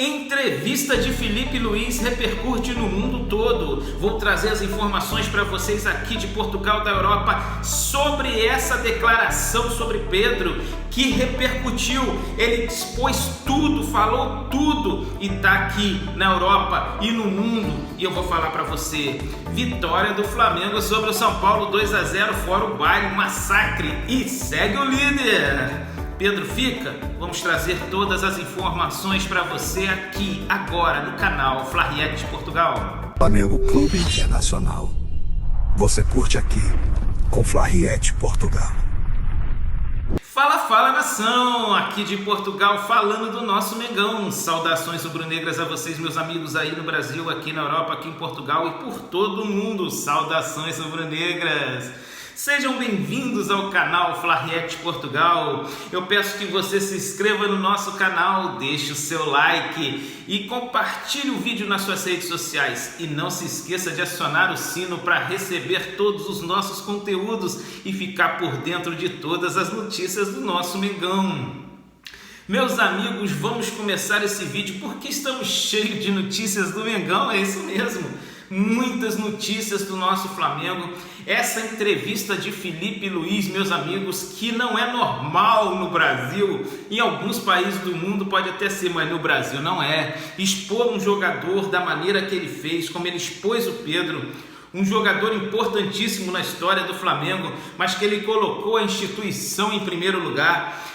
Entrevista de Filipe Luís repercute no mundo todo. Vou trazer as informações para vocês aqui de Portugal, da Europa, sobre essa declaração sobre Pedro, que repercutiu. Ele expôs tudo, falou tudo e está aqui na Europa e no mundo. E eu vou falar para você: vitória do Flamengo sobre o São Paulo, 2-0, fora o baile, massacre, e segue o líder. Pedro fica? Vamos trazer todas as informações para você aqui, agora, no canal Flariete Portugal. Flamengo Clube Internacional. Você curte aqui com Flariete Portugal. Fala nação, aqui de Portugal, falando do nosso Mengão. Saudações rubro-negras a vocês, meus amigos aí no Brasil, aqui na Europa, aqui em Portugal e por todo o mundo. Saudações rubro-negras. Sejam bem-vindos ao canal Flariete Portugal. Eu peço que você se inscreva no nosso canal, deixe o seu like e compartilhe o vídeo nas suas redes sociais. E não se esqueça de acionar o sino para receber todos os nossos conteúdos e ficar por dentro de todas as notícias do nosso Mengão. Meus amigos, vamos começar esse vídeo porque estamos cheios de notícias do Mengão, é isso mesmo. Muitas notícias do nosso Flamengo. Essa entrevista de Filipe Luís, meus amigos, que não é normal no Brasil. Em alguns países do mundo pode até ser, mas no Brasil não é. Expor um jogador da maneira que ele fez, como ele expôs o Pedro, um jogador importantíssimo na história do Flamengo, mas que ele colocou a instituição em primeiro lugar.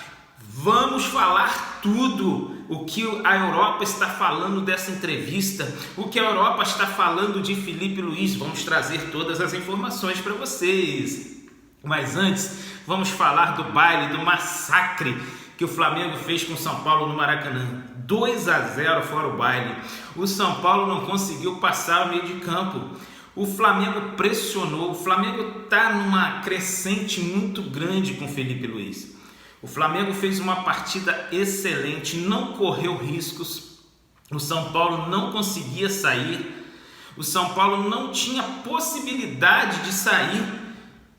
Vamos falar tudo o que a Europa está falando dessa entrevista, o que a Europa está falando de Filipe Luís. Vamos trazer todas as informações para vocês. Mas antes, vamos falar do baile, do massacre que o Flamengo fez com o São Paulo no Maracanã. 2-0 fora o baile. O São Paulo não conseguiu passar o meio de campo. O Flamengo pressionou. O Flamengo está numa crescente muito grande com Filipe Luís. O Flamengo fez uma partida excelente, não correu riscos, o São Paulo não conseguia sair, o São Paulo não tinha possibilidade de sair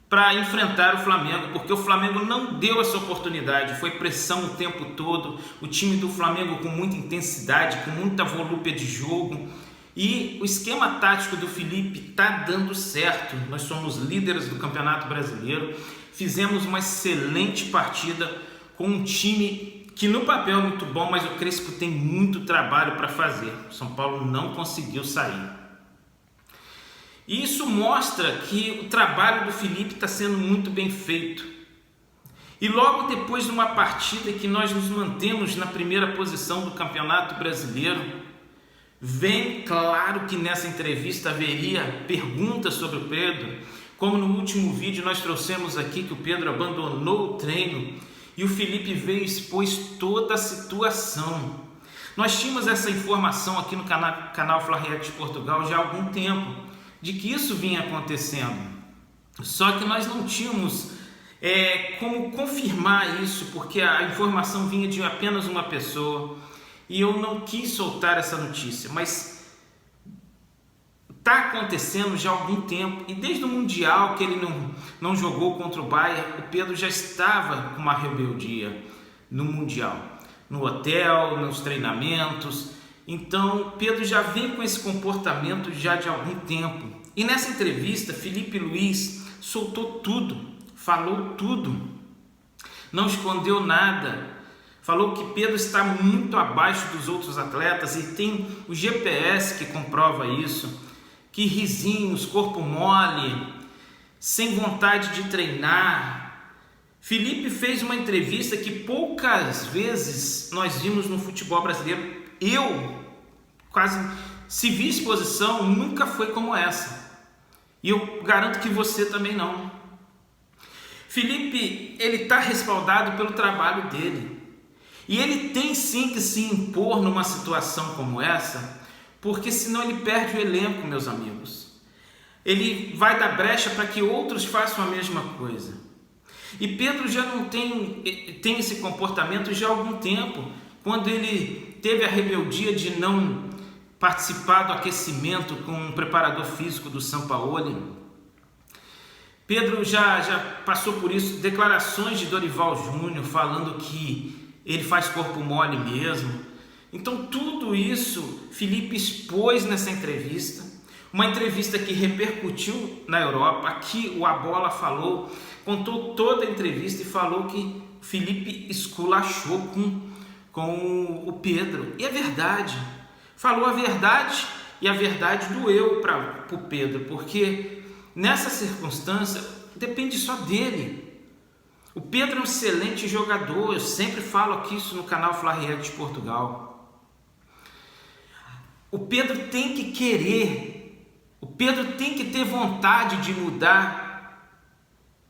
para enfrentar o Flamengo, porque o Flamengo não deu essa oportunidade, foi pressão o tempo todo, o time do Flamengo com muita intensidade, com muita volúpia de jogo, e o esquema tático do Filipe está dando certo. Nós somos líderes do Campeonato Brasileiro, fizemos uma excelente partida com um time que no papel é muito bom, mas o Crespo tem muito trabalho para fazer. O São Paulo não conseguiu sair. E isso mostra que o trabalho do Filipe está sendo muito bem feito. E logo depois de uma partida que nós nos mantemos na primeira posição do Campeonato Brasileiro, vem claro que nessa entrevista haveria perguntas sobre o Pedro, como no último vídeo nós trouxemos aqui que o Pedro abandonou o treino e o Filipe veio e expôs toda a situação. Nós tínhamos essa informação aqui no canal Flariete Portugal já há algum tempo, de que isso vinha acontecendo. Só que nós não tínhamos como confirmar isso, porque a informação vinha de apenas uma pessoa. E eu não quis soltar essa notícia, mas está acontecendo já há algum tempo. E desde o Mundial que ele não jogou contra o Bayern, o Pedro já estava com uma rebeldia no Mundial, no hotel, nos treinamentos. Então Pedro já vem com esse comportamento já de algum tempo. E nessa entrevista, Filipe Luís soltou tudo, falou tudo, não escondeu nada. Falou que Pedro está muito abaixo dos outros atletas e tem o GPS que comprova isso, que risinhos, corpo mole, sem vontade de treinar. Filipe fez uma entrevista que poucas vezes nós vimos no futebol brasileiro. Eu quase, se vi exposição, nunca foi como essa. E eu garanto que você também não. Filipe, ele está respaldado pelo trabalho dele. E ele tem sim que se impor numa situação como essa, porque senão ele perde o elenco, meus amigos. Ele vai dar brecha para que outros façam a mesma coisa. E Pedro já não tem esse comportamento já há algum tempo, quando ele teve a rebeldia de não participar do aquecimento com o preparador físico do Sampaoli. Pedro já passou por isso, declarações de Dorival Júnior falando que ele faz corpo mole mesmo, Então tudo isso Felipe expôs nessa entrevista, uma entrevista que repercutiu na Europa. Aqui o A Bola falou, contou toda a entrevista e falou que Felipe esculachou com o Pedro. E é verdade, falou a verdade e a verdade doeu para o Pedro, porque nessa circunstância depende só dele. O Pedro é um excelente jogador, eu sempre falo aqui isso no canal Fla-Riet de Portugal. O Pedro tem que querer, o Pedro tem que ter vontade de mudar,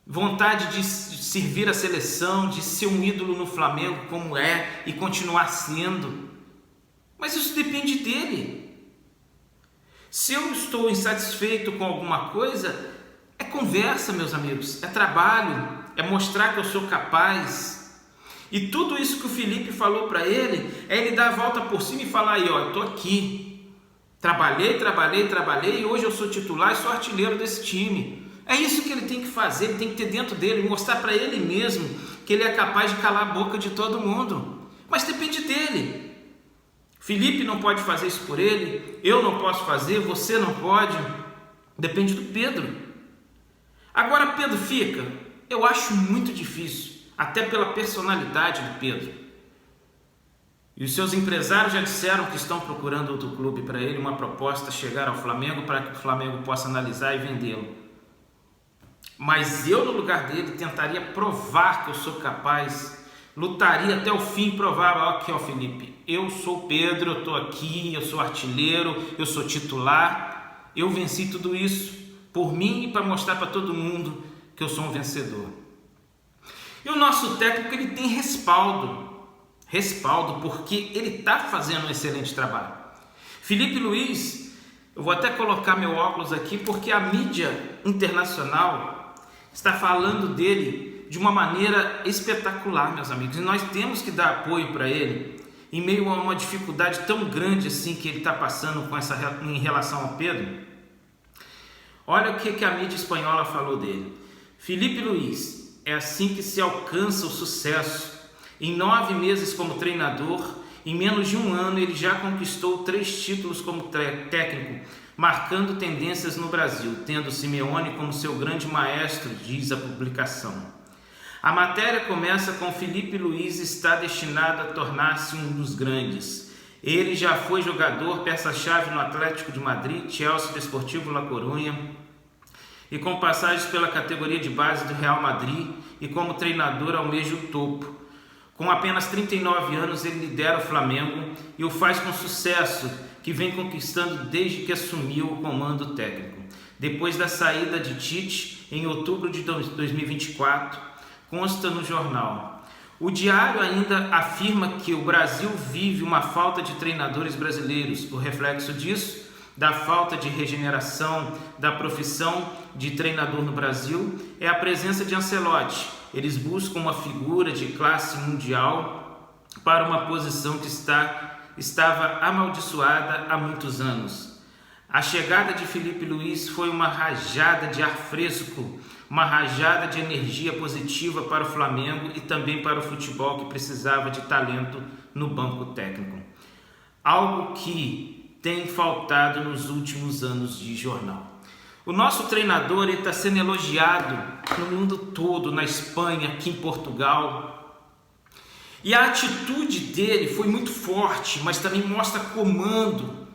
vontade de servir a seleção, de ser um ídolo no Flamengo como é e continuar sendo. Mas isso depende dele. Se eu estou insatisfeito com alguma coisa, é conversa, meus amigos, é trabalho, é mostrar que eu sou capaz. E tudo isso que o Felipe falou para ele, é ele dar a volta por cima e falar aí, ó, eu tô aqui, trabalhei e hoje eu sou titular e sou artilheiro desse time. É isso que ele tem que fazer, ele tem que ter dentro dele, mostrar para ele mesmo que ele é capaz de calar a boca de todo mundo. Mas depende dele. Felipe não pode fazer isso por ele, eu não posso fazer, você não pode, depende do Pedro. Agora Pedro fica, eu acho muito difícil, até pela personalidade do Pedro. E os seus empresários já disseram que estão procurando outro clube para ele, uma proposta chegar ao Flamengo para que o Flamengo possa analisar e vendê-lo. Mas eu, no lugar dele, tentaria provar que eu sou capaz, lutaria até o fim, provar, aqui ó Felipe, eu sou Pedro, eu estou aqui, eu sou artilheiro, eu sou titular, eu venci tudo isso por mim e para mostrar para todo mundo que eu sou um vencedor. E o nosso técnico, ele tem respaldo porque ele está fazendo um excelente trabalho. Felipe Luiz, eu vou até colocar meu óculos aqui porque a mídia internacional está falando dele de uma maneira espetacular, meus amigos, e nós temos que dar apoio para ele em meio a uma dificuldade tão grande assim que ele está passando em relação ao Pedro. Olha o que a mídia espanhola falou dele. Felipe Luiz, é assim que se alcança o sucesso. Em 9 meses como treinador, em menos de um ano ele já conquistou 3 títulos como técnico, marcando tendências no Brasil, tendo Simeone como seu grande maestro, diz a publicação. A matéria começa com Felipe Luiz está destinado a tornar-se um dos grandes. Ele já foi jogador, peça-chave no Atlético de Madrid, Chelsea, Desportivo La Coruña, e com passagens pela categoria de base do Real Madrid e como treinador almeja o topo. Com apenas 39 anos ele lidera o Flamengo e o faz com sucesso, que vem conquistando desde que assumiu o comando técnico. Depois da saída de Tite, em outubro de 2024, consta no jornal. O diário ainda afirma que o Brasil vive uma falta de treinadores brasileiros. O reflexo disso, da falta de regeneração da profissão de treinador no Brasil, é a presença de Ancelotti. Eles buscam uma figura de classe mundial para uma posição que estava amaldiçoada há muitos anos. A chegada de Felipe Luiz foi uma rajada de ar fresco, uma rajada de energia positiva para o Flamengo e também para o futebol que precisava de talento no banco técnico. Algo que tem faltado nos últimos anos de jornal. O nosso treinador está sendo elogiado no mundo todo, na Espanha, aqui em Portugal. E a atitude dele foi muito forte, mas também mostra comando.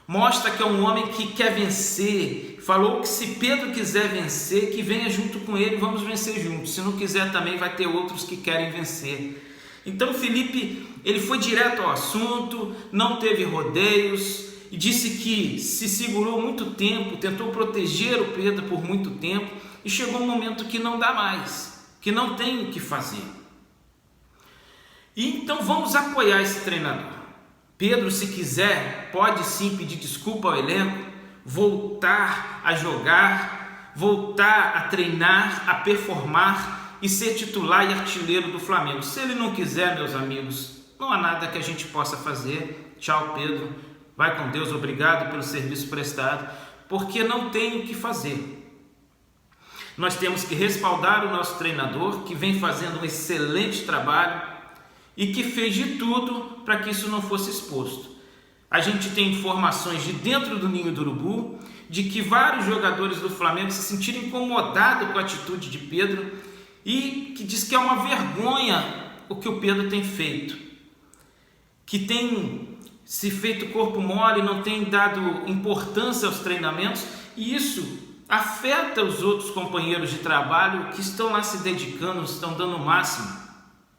Mostra que é um homem que quer vencer. Falou que se Pedro quiser vencer, que venha junto com ele, vamos vencer juntos. Se não quiser também vai ter outros que querem vencer. Então Felipe, ele foi direto ao assunto, não teve rodeios e disse que se segurou muito tempo, tentou proteger o Pedro por muito tempo e chegou um momento que não dá mais, que não tem o que fazer. E então vamos apoiar esse treinador. Pedro, se quiser, pode sim pedir desculpa ao elenco, voltar a jogar, voltar a treinar, a performar e ser titular e artilheiro do Flamengo. Se ele não quiser, meus amigos, não há nada que a gente possa fazer. Tchau, Pedro. Vai com Deus, obrigado pelo serviço prestado, porque não tem o que fazer. Nós temos que respaldar o nosso treinador, que vem fazendo um excelente trabalho, e que fez de tudo para que isso não fosse exposto. A gente tem informações de dentro do Ninho do Urubu de que vários jogadores do Flamengo se sentiram incomodados com a atitude de Pedro e que diz que é uma vergonha o que o Pedro tem feito, que tem se feito corpo mole, não tem dado importância aos treinamentos, e isso afeta os outros companheiros de trabalho que estão lá se dedicando, estão dando o máximo.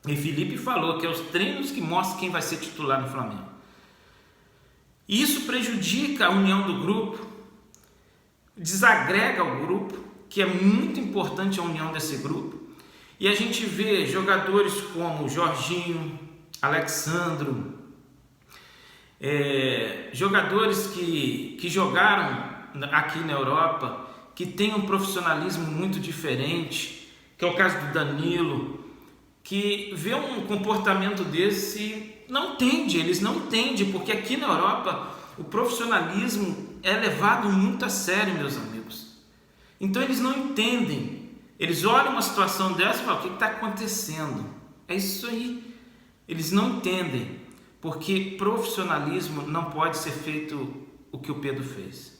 E Felipe falou que é os treinos que mostram quem vai ser titular no Flamengo. E isso prejudica a união do grupo, desagrega o grupo, que é muito importante a união desse grupo. E a gente vê jogadores como Jorginho, Alexandro, jogadores que jogaram aqui na Europa, que têm um profissionalismo muito diferente, que é o caso do Danilo, que vê um comportamento desse não entende, eles não entendem, porque aqui na Europa o profissionalismo é levado muito a sério, meus amigos. Então eles não entendem, eles olham uma situação dessa e falam: o que está acontecendo? É isso aí, eles não entendem, porque profissionalismo não pode ser feito o que o Pedro fez.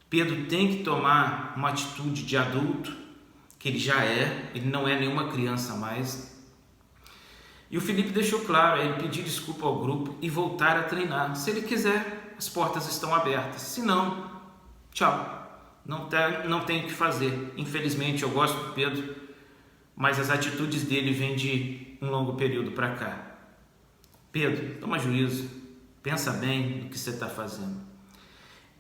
Pedro tem que tomar uma atitude de adulto, que ele já é, ele não é nenhuma criança mais. E o Felipe deixou claro, ele pedir desculpa ao grupo e voltar a treinar. Se ele quiser, as portas estão abertas. Se não, tchau. Não tem o que fazer. Infelizmente, eu gosto do Pedro, mas as atitudes dele vêm de um longo período para cá. Pedro, toma juízo. Pensa bem no que você está fazendo.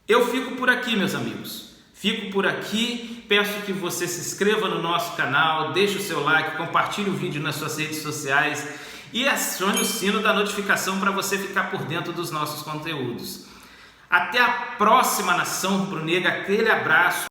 Eu fico por aqui, meus amigos. Fico por aqui, peço que você se inscreva no nosso canal, deixe o seu like, compartilhe o vídeo nas suas redes sociais e acione o sino da notificação para você ficar por dentro dos nossos conteúdos. Até a próxima, nação rubro-negra, aquele abraço.